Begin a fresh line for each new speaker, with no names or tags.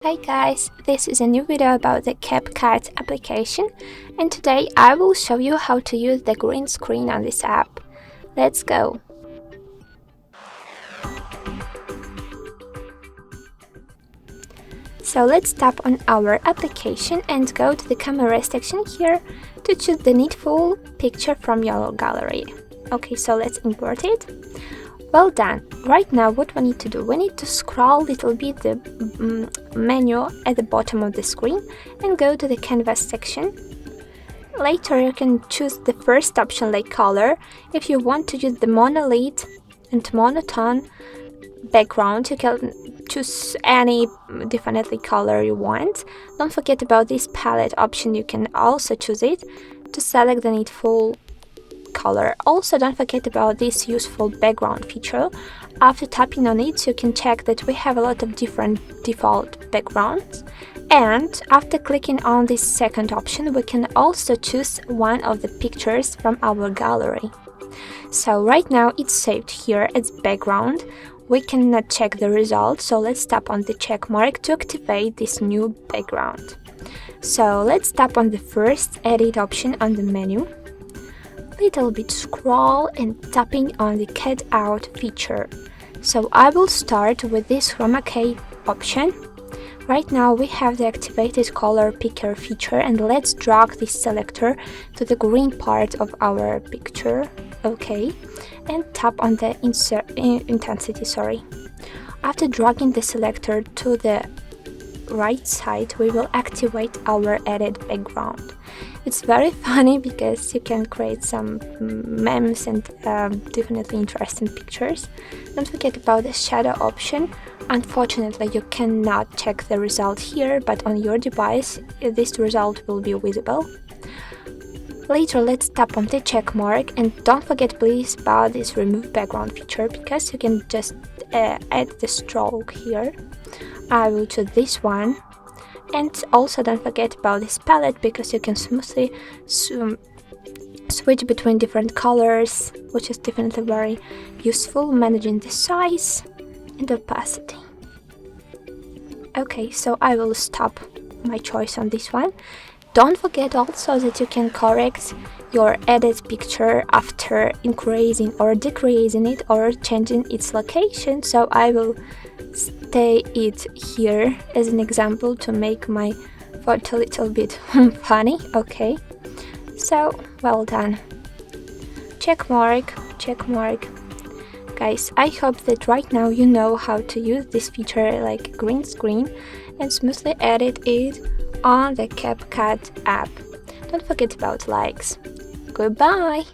Hi guys, this is a new video about the CapCut application, and today I will show you how to use the green screen on this app. Let's go! So let's tap on our application and go to the camera section here to choose the needful picture from your gallery. Okay, so let's import it. Well done. Right now what we need to do, we need to scroll a little bit the menu at the bottom of the screen and go to the canvas section. Later you can choose the first option like color. If you want to use the monolith and monotone background, you can choose any definitely color you want. Don't forget about this palette option, you can also choose it to select the needful color. Also, don't forget about this useful background feature. After tapping on it, you can check that we have a lot of different default backgrounds, and after clicking on this second option, we can also choose one of the pictures from our gallery. So right now it's saved here as background. We cannot check the result, so let's tap on the check mark to activate this new background. So let's tap on the first edit option on the menu. Little bit scroll and tapping on the Cutout feature. So I will start with this chroma key option. Right now we have the activated color picker feature, and let's drag this selector to the green part of our picture. Okay, and tap on the intensity. After dragging the selector to the right side, we will activate our edit background. It's very funny because you can create some memes and definitely interesting pictures. Don't forget about the shadow option. Unfortunately, you cannot check the result here, but on your device this result will be visible. Later, let's tap on the check mark, and don't forget please about this remove background feature, because you can just add the stroke here. I will choose this one. And also don't forget about this palette, because you can smoothly switch between different colors, which is definitely very useful, managing the size and opacity. Okay, so I will stop my choice on this one. Don't forget also that you can correct your edit picture after increasing or decreasing it or changing its location, so I will stay it here as an example to make my photo a little bit funny. Okay, so well done. Check mark. Guys, I hope that right now you know how to use this feature like green screen and smoothly edit it on the CapCut app. Don't forget about likes. Goodbye!